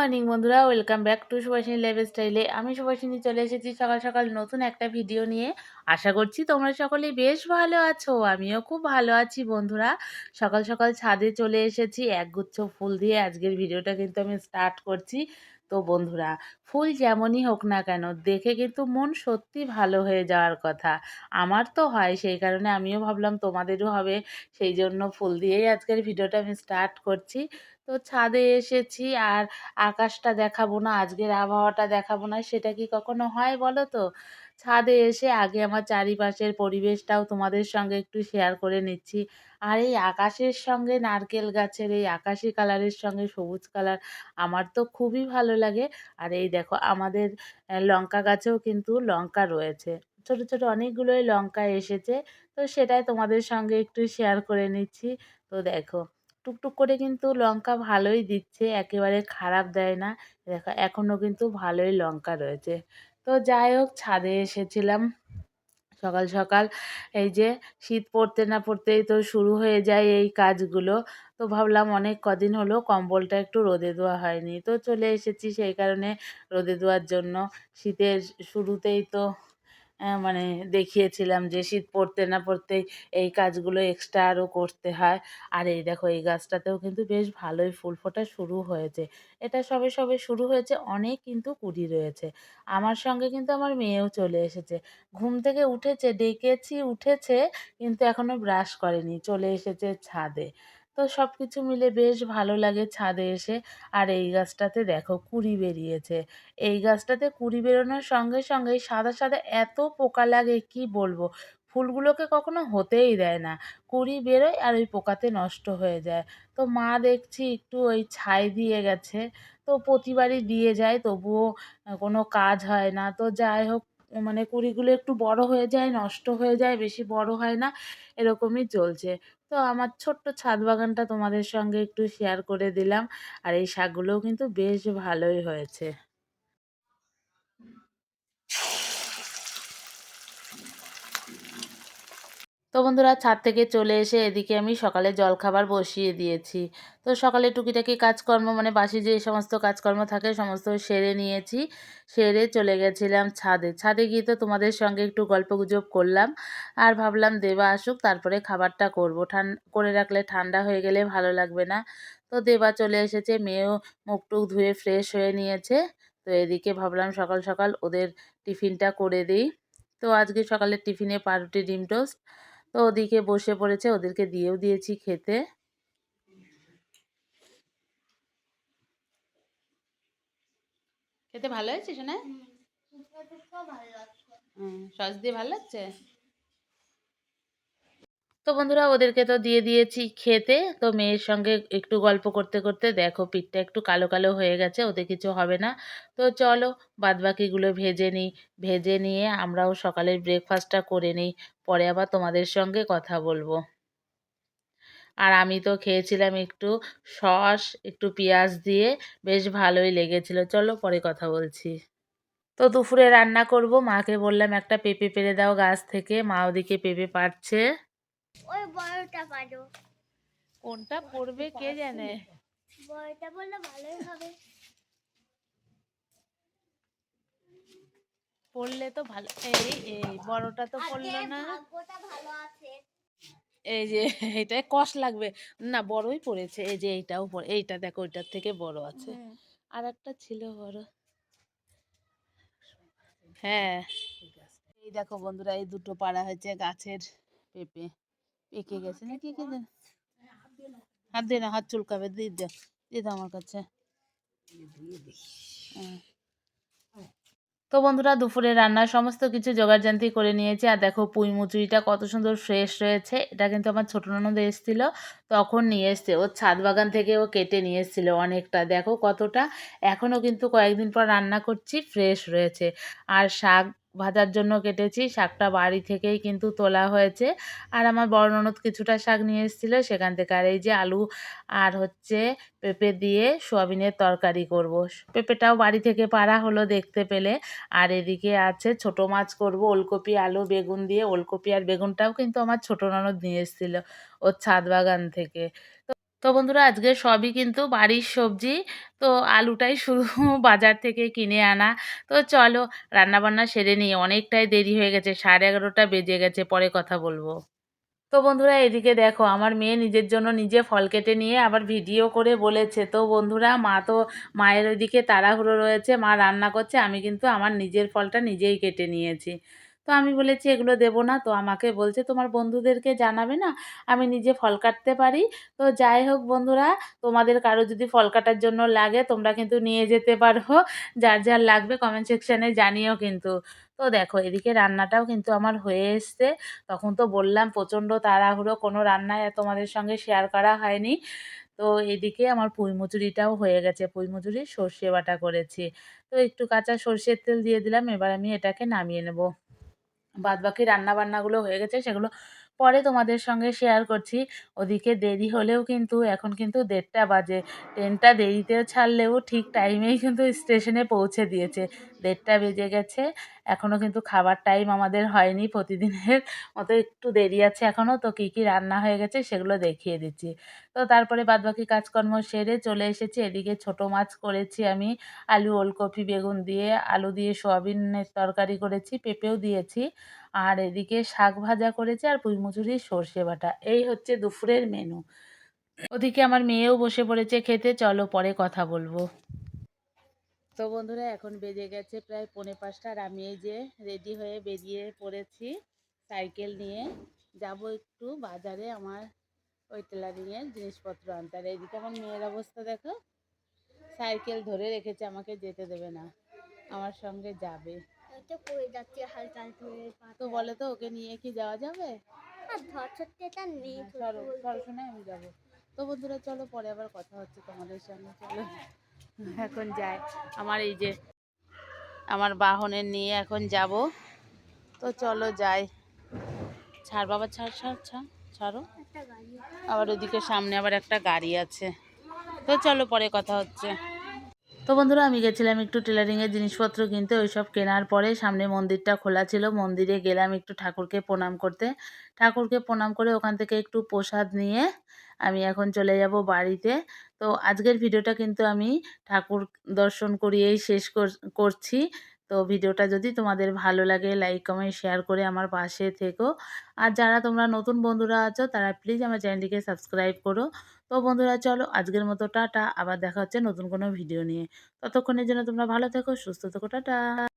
Morning বন্ধুরা, welcome back to Subhashini লাইফস্টাইলে। আমি সুভাষিনী চলে এসেছি সকাল সকাল নতুন একটা ভিডিও নিয়ে। আশা করছি তোমরা সকলেই বেশ ভালো আছো, আমিও খুব ভালো আছি বন্ধুরা। সকাল সকাল ছাদে চলে এসেছি, একগুচ্ছ ফুল দিয়ে আজকের ভিডিওটা কিন্তু আমি স্টার্ট করছি। তো বন্ধুরা, ফুল যেমনই হোক না কেন, দেখে কিন্তু মন সত্যি ভালো হয়ে যাওয়ার কথা। আমার তো হয়, সেই কারণে আমিও ভাবলাম তোমাদেরও হবে, সেই জন্য ফুল দিয়েই আজকের ভিডিওটা আমি স্টার্ট করছি। তো ছাদে এসেছি, আর আকাশটা দেখাবো না, আজকের আবহাওয়াটা দেখাবো না, সেটা কি কখনো হয় বলো তো? ছাদে এসে আগে আমার চারিপাশের পরিবেশটাও তোমাদের সঙ্গে একটু শেয়ার করে নিচ্ছি। আর এই আকাশের সঙ্গে নারকেল গাছের এই আকাশি কালারের সঙ্গে সবুজ কালার আমার তো খুবই ভালো লাগে। আর এই দেখো আমাদের লঙ্কা গাছেও কিন্তু লঙ্কা রয়েছে, ছোট ছোট অনেকগুলোই লঙ্কা এসেছে। তো সেটাই তোমাদের সঙ্গে একটু শেয়ার করে নিচ্ছি। তো দেখো, টুকটুক করে কিন্তু লঙ্কা ভালোই দিচ্ছে, একেবারে খারাপ দেয় না। দেখো এখনও কিন্তু ভালোই লঙ্কা রয়েছে। তো যাই হোক, ছাদে এসেছিলাম সকাল সকাল। এই যে শীত পড়তে না পড়তেই তো শুরু হয়ে যায় এই কাজগুলো। তো ভাবলাম অনেক কদিন হলো কম্বলটা একটু রোদে দেওয়া হয়নি, তো চলে এসেছি সেই কারণে রোদে দেওয়ার জন্য। শীতের শুরুতেই তো মানে দেখিয়েছিলাম যে শীত পড়তে না পড়তেই এই কাজগুলো এক্সট্রা আরও করতে হয়। আর এই দেখো, এই গাছটাতেও কিন্তু বেশ ভালোই ফুল ফোটা শুরু হয়েছে। এটা সবে সবে শুরু হয়েছে, অনেক কিন্তু কুড়ি রয়েছে। আমার সঙ্গে কিন্তু আমার মেয়েও চলে এসেছে। ঘুম থেকে উঠেছে, ডেকেছি উঠেছে, কিন্তু এখনো ব্রাশ করেনি, চলে এসেছে ছাদে। তো সব কিছু মিলে বেশ ভালো লাগে ছাদে এসে। আর এই গাছটাতে দেখো কুঁড়ি বেরিয়েছে। এই গাছটাতে কুঁড়ি বেরোনোর সঙ্গে সঙ্গেই সাদা সাদা এত পোকা লাগে কি বলবো। ফুলগুলোকে কখনো হতেই দেয় না, কুঁড়ি বেরোয় আর ওই পোকাতে নষ্ট হয়ে যায়। তো মা দেখছি একটু ওই ছাই দিয়ে গেছে, তো প্রতিবারই দিয়ে যায়, তবুও কোনো কাজ হয় না। তো যাই হোক, মানে কুঁড়িগুলো একটু বড় হয়ে যায়, নষ্ট হয়ে যায়, বেশি বড় হয় না, এরকমই চলছে। তো আমার ছোট্ট ছাদ বাগানটা তোমাদের সঙ্গে একটু শেয়ার করে দিলাম। আর এই শাকগুলোও কিন্তু বেশ ভালোই হয়েছে। তো বন্ধুরা, ছাদ থেকে চলে এসে এদিকে আমি সকালে জলখাবার বসিয়ে দিয়েছি। তো সকালে টুকিটাকি কাজকর্ম, মানে বাসি যে সমস্ত কাজকর্ম থাকে সমস্ত সেরে নিয়েছি। সেরে চলে গেছিলাম ছাদে। ছাদে গিয়ে তো তোমাদের সঙ্গে একটু গল্পগুজব করলাম। আর ভাবলাম দেবা আসুক, তারপরে খাবারটা করবো, করে রাখলে ঠান্ডা হয়ে গেলে ভালো লাগবে না। তো দেবা চলে এসেছে, মেয়েও মুখ টুক ধুয়ে ফ্রেশ হয়ে নিয়েছে। তো এদিকে ভাবলাম সকাল সকাল ওদের টিফিনটা করে দিই। তো আজকে সকালের টিফিনে পাউরুটি ডিম টোস্ট। তো ওদিকে বসে পড়েছে, ওদেরকে দিয়েও দিয়েছি খেতে। খেতে ভালো হয়েছে শোনা? সস দিয়ে ভালো লাগছে। তো বন্ধুরা, ওদেরকে তো দিয়ে দিয়েছি খেতে। তো মেয়ের সঙ্গে একটু গল্প করতে করতে দেখো পিঠটা একটু কালো কালো হয়ে গেছে, ওতে কিছু হবে না। তো চলো বাদবাকিগুলো ভেজে নিই। ভেজে নিয়ে আমরাও সকালের ব্রেকফাস্টটা করে নিই, পরে আবার তোমাদের সঙ্গে কথা বলবো। আর আমি তো খেয়েছিলাম একটু সস, একটু পেঁয়াজ দিয়ে, বেশ ভালোই লেগেছিল। চলো পরে কথা বলছি। তো দুপুরে রান্না করব, মাকে বললাম একটা পেঁপে পেড়ে দাও গাছ থেকে, মা ওদিকে পেঁপে পাড়ছে। ওই বড়টা পারো। কোনটা পড়বে কে জানে। বড়টা বললে ভালোই হবে। পড়লে তো ভালো। এই এই বড়টা তো পড়লো না। ভাগ্যটা ভালো আছে। এই যে এটা কষ লাগবে না, বড়ই পড়েছে। এই যে এইটাও এইটা দেখো, ওইটার থেকে বড় আছে। আর একটা ছিল বড়। হ্যাঁ, এই দেখো বন্ধুরা, এই দুটো পাড়া হয়েছে গাছের পেঁপে, পেকে গেছে না কি কি জানি। হাত দিয়ে না, হাত চুলকাবে, দিয়ে দাও, দিয়ে দাও আমার কাছে। হ্যাঁ। তো বন্ধুরা, দুপুরে রান্নার সমস্ত কিছু জোগাড়জান্তি করে নিয়েছি। আর দেখো পুঁই মুচুরিটা কত সুন্দর ফ্রেশ রয়েছে। এটা কিন্তু আমার ছোট ননদ এসেছিল, তখন নিয়ে এসছে, ওর ছাদ বাগান থেকে ও কেটে নিয়ে এসেছিল অনেকটা, দেখো কতটা। এখনও কিন্তু কয়েকদিন পর রান্না করছি, ফ্রেশ রয়েছে। আর শাক ভাজার জন্য কেটেছি, শাকটা বাড়ি থেকেই কিন্তু তোলা হয়েছে। আর আমার বড় ননদ কিছুটা শাক নিয়ে এসেছিল সেখান থেকে। আর এই যে আলু আর হচ্ছে পেঁপে দিয়ে সোয়াবিনের তরকারি করব। পেঁপেটাও বাড়ি থেকে পাড়া হলো দেখতে পেলে। আর এদিকে আছে ছোট মাছ করব, ওলকপি আলু বেগুন দিয়ে। ওলকপি আর বেগুনটাও কিন্তু আমার ছোট ননদ নিয়ে এসেছিল ওর ছাদ বাগান থেকে। তো বন্ধুরা আজকে সবই কিন্তু বাড়ির সবজি। তো আলুটাই শুধু বাজার থেকে কিনে আনা। তো চলো রান্নাবান্না সেরে নিই। অনেকটাই দেরি হয়ে গেছে। 11:30 বেজে গেছে। পরে কথা বলব। তো বন্ধুরা এদিকে দেখো আমার মেয়ে নিজের জন্য নিজে ফল কেটে নিয়ে আবার ভিডিও করে বলেছে। তো বন্ধুরা মায়ের ওইদিকে তাড়াহুড়ো রয়েছে, মা রান্না করছে, আমি কিন্তু আমার নিজের ফলটা নিজেই কেটে নিয়েছি। তো আমি বলেছি এগুলো দেবো না, তো আমাকে বলছে তোমার বন্ধুদেরকে জানাবে না আমি নিজে ফল কাটতে পারি। তো যাই হোক বন্ধুরা, তোমাদের কারো যদি ফল কাটার জন্য লাগে তোমরা কিন্তু নিয়ে যেতে পারো, যার যার লাগবে কমেন্ট সেকশানে জানিও কিন্তু। তো দেখো এদিকে রান্নাটাও কিন্তু আমার হয়ে এসছে। তখন তো বললাম প্রচণ্ড তাড়াহুড়ো, কোনো রান্নাই আর তোমাদের সঙ্গে শেয়ার করা হয়নি। তো এদিকে আমার পুঁই মুচুরিটাও হয়ে গেছে। পুঁই মুচুরির সর্ষে বাটা করেছি। তো একটু কাঁচা সর্ষের তেল দিয়ে দিলাম। এবার আমি এটাকে নামিয়ে নেব। বাদবাকি রান্নাবান্নাগুলো হয়ে গেছে, সেগুলো পরে তোমাদের সঙ্গে শেয়ার করছি। ওদিকে দেরি হলেও কিন্তু এখন কিন্তু 1:30 বাজে। ট্রেনটা দেরিতে ছাড়লেও ঠিক টাইমেই কিন্তু স্টেশনে পৌঁছে দিয়েছে। 1:30 বেজে গেছে। এখনও কিন্তু খাবার টাইম আমাদের হয়নি। প্রতিদিনের মতো একটু দেরি আছে এখনও। তো কী, কী রান্না হয়ে গেছে সেগুলো দেখিয়ে দিচ্ছি। তো তারপরে বাদবাকি কাজকর্ম সেরে চলে এসেছি। এদিকে ছোট মাছ করেছি আমি। আলু, ওলকপি, বেগুন দিয়ে, আলু দিয়ে সয়াবিনের তরকারি করেছি, পেঁপেও দিয়েছি। আর এদিকে শাক ভাজা করেছি আর পুঁই মুচুরির সর্ষে বাটা। এই হচ্ছে দুপুরের মেনু। ওদিকে আমার মেয়েও বসে পড়েছে খেতে, চলো পরে কথা বলবো। তো বন্ধুরা এখন বেজে গেছে প্রায় 4:45, আর আমি এই যে রেডি হয়ে বেরিয়ে পড়েছি সাইকেল নিয়ে। যাব একটু বাজারে আমার ওই টেলারিংয়ের জিনিসপত্র আনতে। আর এইদিকে আমার মেয়ের অবস্থা দেখো, সাইকেল ধরে রেখেছে, আমাকে যেতে দেবে না, আমার সঙ্গে যাবে। তো পড়ে যাচ্ছে হালকা হালকা করে তো পাতা। বলে তো ওকে নিয়ে কি যাওয়া যাবে? আর ধর ছোট্ট এটা নেই হ্যাঁ, ধরতে সরো বলতে। সরো শোনায় আমি যাবো। তো বন্ধুরা চলো পরে আবার কথা হচ্ছে তোমাদের সঙ্গে, চলো এখন যাই। আমার এই যে আমার বাহনের নিয়ে এখন যাব। তো চলো যাই। ছাড় বাবা, ছাড় ছাড় ছাড়, ছাড়ো। একটা গাড়ি আবার ওদিকে সামনে আবার একটা গাড়ি আছে। তো চলো পরে কথা হচ্ছে। তো বন্ধুরা আমি গেছিলাম একটু টেলারিংয়ের জিনিসপত্র কিনতে। ওইসব কেনার পরে সামনে মন্দিরটা খোলা ছিল, মন্দিরে গেলাম একটু ঠাকুরকে প্রণাম করতে। ঠাকুরকে প্রণাম করে ওখান থেকে একটু প্রসাদ নিয়ে আমি এখন চলে যাব বাড়িতে। তো আজকের ভিডিওটা কিন্তু আমি ঠাকুর দর্শন করিয়েই শেষ করছি। তো ভিডিওটা যদি তোমাদের ভালো লাগে লাইক কমেন্ট শেয়ার করে আমার পাশে থেকো। আর যারা তোমরা নতুন বন্ধুরা আছো তারা প্লিজ আমার চ্যানেলটিকে সাবস্ক্রাইব করো। তো বন্ধুরা চলো আজকের মতো টাটা, আবার দেখা হচ্ছে নতুন কোনো ভিডিও নিয়ে। ততক্ষণের জন্য তোমরা ভালো থেকো, সুস্থ থেকো, টাটা।